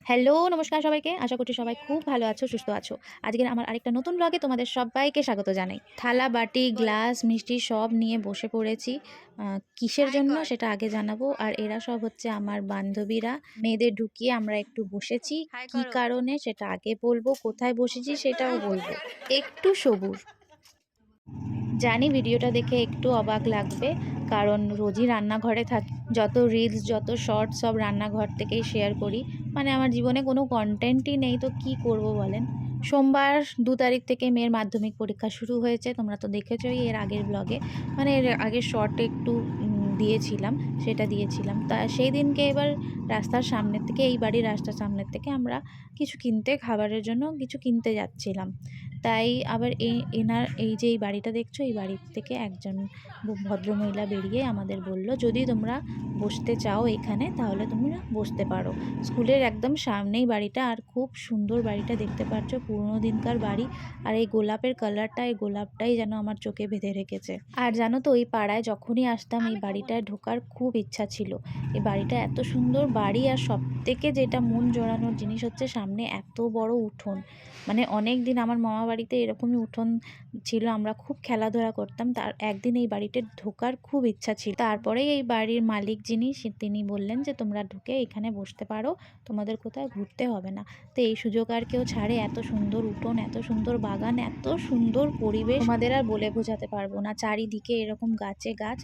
Hello, নমস্কার সবাইকে। আশা করছি সবাই খুব ভালো আছো, সুস্থ আছো। আজকের আমার আরেকটা নতুন ব্লগে তোমাদের সবাইকে স্বাগত জানাই। থালা, বাটি, গ্লাস, মিষ্টি সব নিয়ে বসে পড়েছি। কিসের হাই জন্য কর। সেটা আগে জানাবো। আর এরা সব হচ্ছে আমার বান্ধবীরা। মেয়েদের ঢুকিয়ে আমরা একটু বসেছি। হাই কি করো। কারণে সেটা আগে বলবো, কোথায় বসেছি সেটাও বলবো। একটু সবুর। জানি ভিডিওটা দেখে একটু অবাক লাগবে, কারণ রোজই রান্নাঘরে থাকি। যত রিলস, যত শর্টস সব রান্নাঘর থেকেই শেয়ার করি। মানে আমার জীবনে কোনো কন্টেন্টই নেই, তো কি করব বলেন। সোমবার ২ তারিখ থেকে মেয়ের মাধ্যমিক পরীক্ষা শুরু হয়েছে, তোমরা তো দেখেছই এর আগের ব্লগে। মানে এর আগের শর্টে একটু দিয়েছিলাম, সেটা দিয়েছিলাম। তা সেই দিনকে এবার রাস্তার সামনের থেকে, এই বাড়ির রাস্তার সামনের থেকে আমরা কিছু কিনতে, খাবারের জন্য কিছু কিনতে যাচ্ছিলাম। তাই আবার এনার এই যে এই বাড়িটা দেখছো, এই বাড়ির থেকে একজন ভদ্রমহিলা বেরিয়ে আমাদের বলল, যদি তোমরা বসতে চাও এখানে তাহলে তোমরা বসতে পারো। স্কুলের একদম সামনেই বাড়িটা, আর খুব সুন্দর বাড়িটা, দেখতে পাচ্ছ পুরোনো দিনকার বাড়ি। আর এই গোলাপের কালারটা, এই গোলাপটাই যেন আমার চোখে বেঁধে রেখেছে। আর জানো তো, এই পাড়ায় যখনই আসতাম এই আমি খাবো না। বাড়িটায় ঢোকার খুব ইচ্ছা ছিল। এই বাড়িটা এত সুন্দর বাড়ি, আর সব থেকে যেটা মন জোড়ানোর জিনিস হচ্ছে সামনে এত বড় উঠোন। মানে অনেক দিন আমার মামা বাড়িতে এরকমই উঠোন ছিল, আমরা খুব খেলাধুলা করতাম। তার একদিন এই বাড়িতে ঢোকার খুব ইচ্ছা ছিল। তারপরে এই বাড়ির মালিক যিনি, তিনি বললেন যে তোমরা ঢুকে এখানে বসতে পারো, তোমাদের কোথাও ঘুরতে হবে না। তো এই সুযোগ আর কেউ ছাড়ে? এত সুন্দর উঠোন, এত সুন্দর বাগান, এত সুন্দর পরিবেশ, তোমাদের আর বলে বোঝাতে পারবো না। চারিদিকে এরকম গাছে গাছ।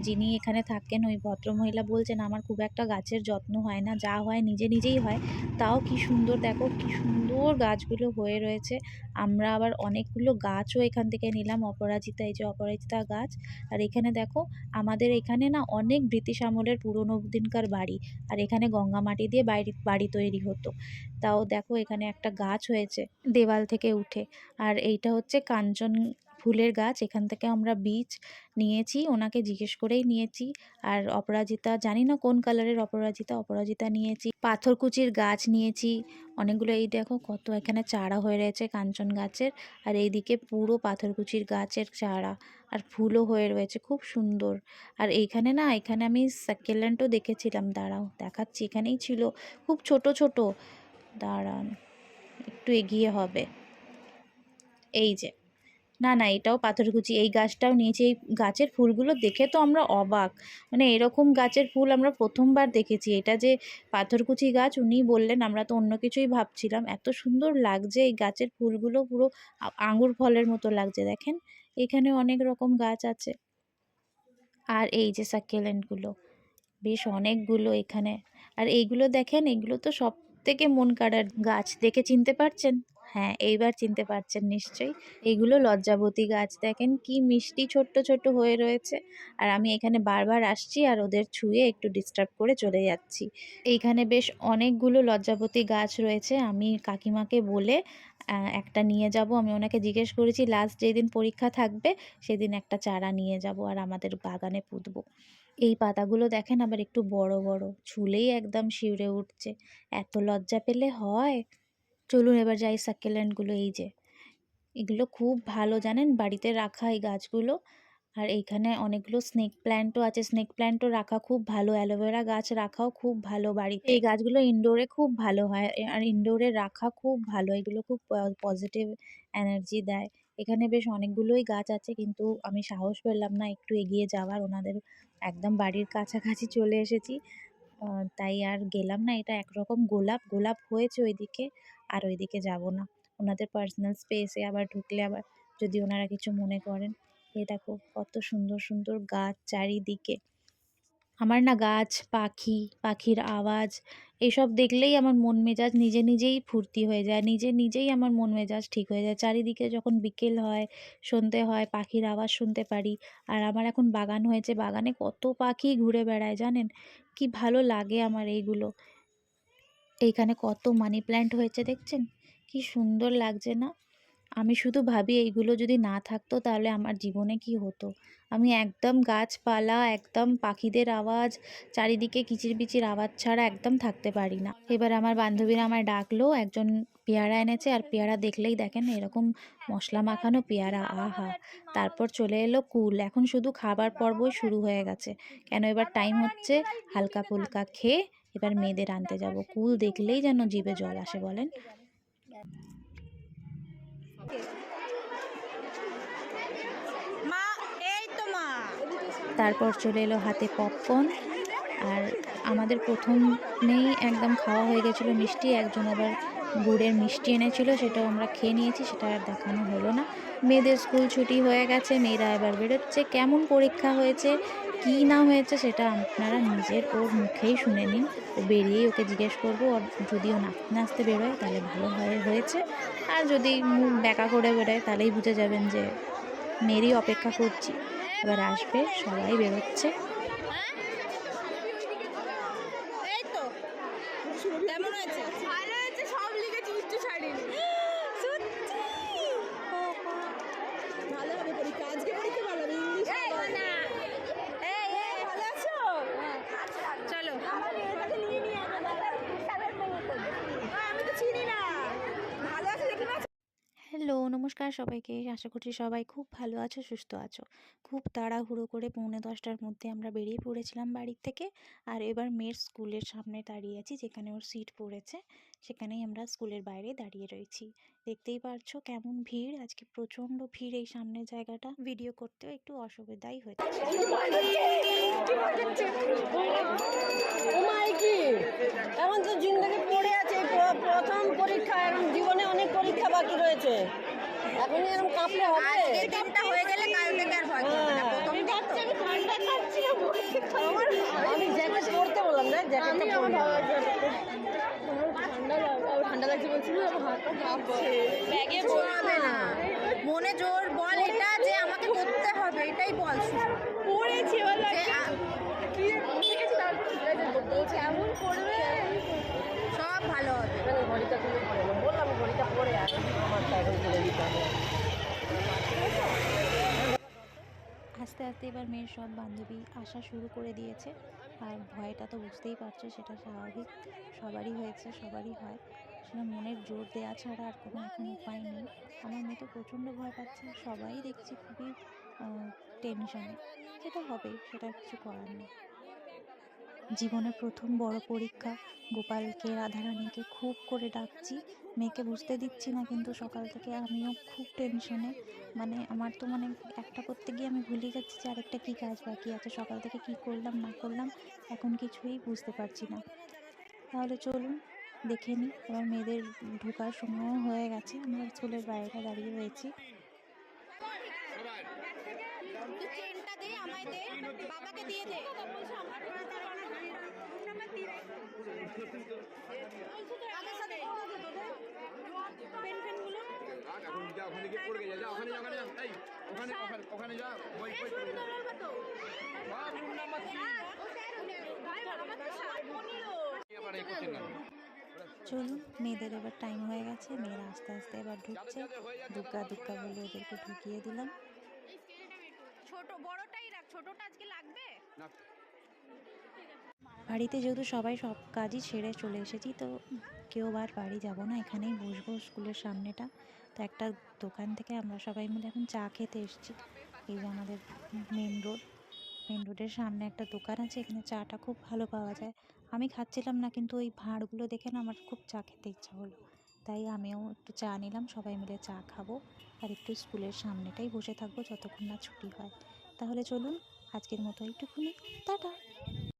যিনি এখানে থাকেন, ওই ভদ্রমহিলা বলছেন, আমার খুব একটা গাছের যত্ন হয় না, যা হয় নিজে নিজেই হয়। তাও কি সুন্দর, দেখো কি সুন্দর গাছগুলো হয়ে রয়েছে। আমরা আবার অনেকগুলো গাছও এখান থেকে নিলাম, অপরাজিতা, এই যে অপরাজিতা গাছ। আর এখানে দেখো, আমাদের এখানে না অনেক ব্রিটিশ আমলের পুরোনো দিনকার বাড়ি, আর এখানে গঙ্গা মাটি দিয়ে বাড়ি বাড়ি তৈরি হতো। তাও দেখো এখানে একটা গাছ হয়েছে দেওয়াল থেকে উঠে। আর এইটা হচ্ছে কাঞ্চন ফুলের গাছ, এখান থেকে আমরা বীজ নিয়েছি, ওনাকে জিজ্ঞেস করেই নিয়েছি। আর অপরাজিতা, জানি না কোন কালারের অপরাজিতা, অপরাজিতা নিয়েছি। পাথরকুচির গাছ নিয়েছি অনেকগুলো। এই দেখো কত এখানে চারা হয়ে রয়েছে কাঞ্চন গাছের। আর এইদিকে পুরো পাথরকুচির গাছের চারা, আর ফুলও হয়ে রয়েছে খুব সুন্দর। আর এইখানে না, এখানে আমি সাকুলেন্টও দেখেছিলাম, দাঁড়াও দেখাচ্ছি, এখানেই ছিল, খুব ছোট ছোট। দাঁড়ান, একটু এগিয়ে হবে, এই যে। না, না, এটাও পাথরকুচি। এই গাছটাও নিয়েছি। এই গাছের ফুলগুলো দেখে তো আমরা অবাক। মানে এরকম গাছের ফুল আমরা প্রথমবার দেখেছি। এটা যে পাথরকুচি গাছ উনিই বললেন, আমরা তো অন্য কিছুই ভাবছিলাম। এত সুন্দর লাগছে এই গাছের ফুলগুলো, পুরো আঙুর ফলের মতো লাগছে দেখেন। এখানে অনেক রকম গাছ আছে। আর এই যে সাকুলেন্টগুলো, বেশ অনেকগুলো এখানে। আর এইগুলো দেখেন, এগুলো তো সব থেকে মন কাড়ার গাছ, দেখে চিনতে পারছেন? হ্যাঁ, এইবার চিনতে পারছেন নিশ্চয়ই। এগুলো লজ্জাবতী গাছ, দেখেন কি মিষ্টি ছোট্ট ছোট্ট হয়ে রয়েছে। আর আমি এখানে বারবার আসছি আর ওদের ছুঁয়ে একটু ডিস্টার্ব করে চলে যাচ্ছি। এইখানে বেশ অনেকগুলো লজ্জাবতী গাছ রয়েছে, আমি কাকিমাকে বলে একটা নিয়ে যাব। আমি ওনাকে জিজ্ঞেস করেছি লাস্ট যেদিন পরীক্ষা থাকবে সেদিন একটা চারা নিয়ে যাব আর আমাদের বাগানে পুঁতবো। এই পাতাগুলো দেখেন আবার একটু বড় বড়, ছুলেই একদম শিউরে উঠছে। এত লজ্জা পেলে হয়? চলুন এবার যাই সাকুলেন্টগুলো, এই যে এগুলো খুব ভালো জানেন বাড়িতে রাখা এই গাছগুলো। আর এইখানে অনেকগুলো স্নেক প্ল্যান্টও আছে, স্নেক প্ল্যান্টও রাখা খুব ভালো, অ্যালোভেরা গাছ রাখাও খুব ভালো বাড়িতে। এই গাছগুলো ইনডোরে খুব ভালো হয়, আর ইনডোরে রাখা খুব ভালো, এগুলো খুব পজিটিভ এনার্জি দেয়। এখানে বেশ অনেকগুলোই গাছ আছে, কিন্তু আমি সাহস পেলাম না একটু এগিয়ে যাওয়ার, ওনাদের একদম বাড়ির কাছাকাছি চলে এসেছি। তাই আর গেলাম না। এটা একরকম গোলাপ, গোলাপ হয়েছে ওইদিকে, আর ওইদিকে যাব না। ওনাদের পার্সোনাল স্পেসে আবার ঢুকলে আবার যদি ওনারা কিছু মনে করেন। এই দেখো কত সুন্দর সুন্দর গাছ চারিদিকে। আমার না গাছ, পাখি, পাখির আওয়াজ এইসব দেখলেই আমার মন মেজাজ নিজে নিজেই ফুর্তি হয়ে যায়। নিজে নিজেই আমার মন মেজাজ ঠিক হয়ে যায়। চারিদিকে যখন বিকেল হয়, সন্ধে হয়, পাখির আওয়াজ শুনতে পারি। আর আমার এখন বাগান হয়েছে, বাগানে কত পাখি ঘুরে বেড়ায় জানেন? কি ভালো লাগে আমার এইগুলো। এইখানে কত মানি প্ল্যান্ট হয়েছে দেখছেন? কি সুন্দর লাগছে না? আমি শুধু ভাবি এইগুলো যদি না থাকতো তাহলে আমার জীবনে কি হতো। আমি একদম গাছপালা, একদম পাখিদের আওয়াজ, চারিদিকে কিচিরমিচির আওয়াজ ছাড়া একদম থাকতে পারি না। এবার আমার বান্ধবীরা আমায় ডাকলো, একজন পেয়ারা এনেছে, আর পেয়ারা দেখলেই দেখেন এরকম মশলা মাখানো পেয়ারা, আহা! তারপর চলে এলো কুল। এখন শুধু খাবার পর্বই শুরু হয়ে গেছে। কেন, এবার টাইম হচ্ছে হালকা ফুলকা খেয়ে এবার মেয়েদের আনতে যাব। কুল দেখলেই যেন জিভে জল আসে বলেন। তারপর চলে এলো হাতে পপকর্ন, আর আমাদের প্রথমেই একদম খাওয়া হয়ে গেছিলো মিষ্টি। একজন আবার গুড়ের মিষ্টি এনেছিল, সেটাও আমরা খেয়ে নিয়েছি, সেটা আর দেখানো হলো না। মেয়েদের স্কুল ছুটি হয়ে গেছে, মেয়েরা এবার বেরোচ্ছে। কেমন পরীক্ষা হয়েছে কি না হয়েছে সেটা আপনারা নিজের ওর মুখেই শুনে নিন। ও বেরিয়েই ওকে জিজ্ঞেস করবো, আর যদি ও নাচতে নাচতে বেরোয় তাহলে ভালো হয়েছে, আর যদি মুখ ব্যাকা করে বেরোয় তাহলেই বুঝে যাবেন যে মেয়েরই অপেক্ষা করছি। এবার আসবে, সবাই বেরোচ্ছে। হ্যালো, নমস্কার সবাইকে। আশা করছি সবাই খুব ভালো আছো, সুস্থ আছো। খুব তাড়াহুড়ো করে 9:45-টার মধ্যে আমরা বেরিয়ে পড়েছিলাম বাড়ির থেকে। আর এবার মেয়ের স্কুলের সামনে দাঁড়িয়ে আছি, যেখানে ওর সিট পড়েছে সেখানেই আমরা স্কুলের বাইরে দাঁড়িয়ে রয়েছি। দেখতেই পারছো কেমন ভিড়, আজকে প্রচণ্ড ভিড় এই সামনের জায়গাটা। ভিডিও করতেও একটু অসুবিধাই হচ্ছে। এখন তো জিন্দগি পড়ে আছে, প্রথম পরীক্ষা, এখন জীবনে অনেক পরীক্ষা বাকি রয়েছে। এখনই এরকম কাঁপলে হবে? হয়ে গেলে কাল থেকে আর ভয় করবে না। প্রথম দিন তো। আমি জ্যাকেট পরতে বললাম না, জ্যাকেটটা পরলাম। ঠান্ডা লাগছে বলছিল, হাতটা কাঁপছে। ব্যাগে হবে না, মনে জোর বল এটা যে আমাকে করতে হবে, এটাই বল। পড়েছি বলে কি বসে গেছি, তারপর বলছে এমন করবে সব ভালো হবে। ঘড়িটা তুলে পড়ে বললাম, ঘড়িটা পরে আর আমারটা এখন তুলে দিতে হবে। আস্তে আস্তে এবার মেয়ের সব বান্ধবী আসা শুরু করে দিয়েছে। আর ভয়টা তো বুঝতেই পারছো, সেটা স্বাভাবিক, সবারই হয়েছে, সবারই হয়। সেটা মনের জোর দেওয়া ছাড়া আর কোনো এখন উপায় নেই। আমার মেয়ে তো প্রচণ্ড ভয় পাচ্ছে, সবাই দেখছি খুবই টেনশনে। যেটা হবে সেটা কিছু করার নেই। জীবনের প্রথম বড় পরীক্ষা। গোপালকে, রাধারানীকে খুব করে ডাকছি, মেয়েকে বুঝতে দিচ্ছি না, কিন্তু সকাল থেকে আমিও খুব টেনশনে। মানে আমার তো একটা করতে গিয়ে আমি ভুলে যাচ্ছি যে আরেকটা কী কাজ বাকি আছে। সকাল থেকে কি করলাম না করলাম এখন কিছুই বুঝতে পারছি না। তাহলে চলুন দেখে নিই। এবার মেয়েদের ঢোকার সময়ও হয়ে গেছে, আমরা স্কুলের বাইরে দাঁড়িয়ে রয়েছি। চেনটা দে, আমায় দে, বাবাকে দিয়ে দে। এখন যা ওখানে গিয়ে পড়ে গেছে, যা ওখানে যা, ওখানে যা, এই ওখানে ওখানে ওখানে যা, বই বই পড়ে যা। সব রুম নাম্বার 3 এবারে করছেন না। চলুন, মেয়েদের এবার টাইম হয়ে গেছে, মেয়েরা আস্তে আস্তে এবার ঢুকছে। দুগ্গা দুগ্গা বলে ওদেরকে ঢুকিয়ে দিলাম। ছোট বড়টাই রাখ, ছোটটা আজকে লাগবে না। বাড়িতে যেহেতু সবাই সব কাজই ছেড়ে চলে এসেছি, তো কেউ আর বাড়ি যাব না, এখানেই বসবো স্কুলের সামনেটা। তো একটা দোকান থেকে আমরা সবাই মিলে এখন চা খেতে এসেছি। এই যে আমাদের মেন রোডের সামনে একটা দোকান আছে, এখানে চাটা খুব ভালো পাওয়া যায়। আমি খাচ্ছিলাম না, কিন্তু ওই ভাঁড়গুলো দেখে না আমার খুব চা খেতে ইচ্ছা হলো, তাই আমিও একটু চা নিলাম। সবাই মিলে চা খাবো আর একটু স্কুলের সামনেটাই বসে থাকবো যতক্ষণ না ছুটি হয়। তাহলে চলুন, আজকের মতো এইটুকুনি, টাটা।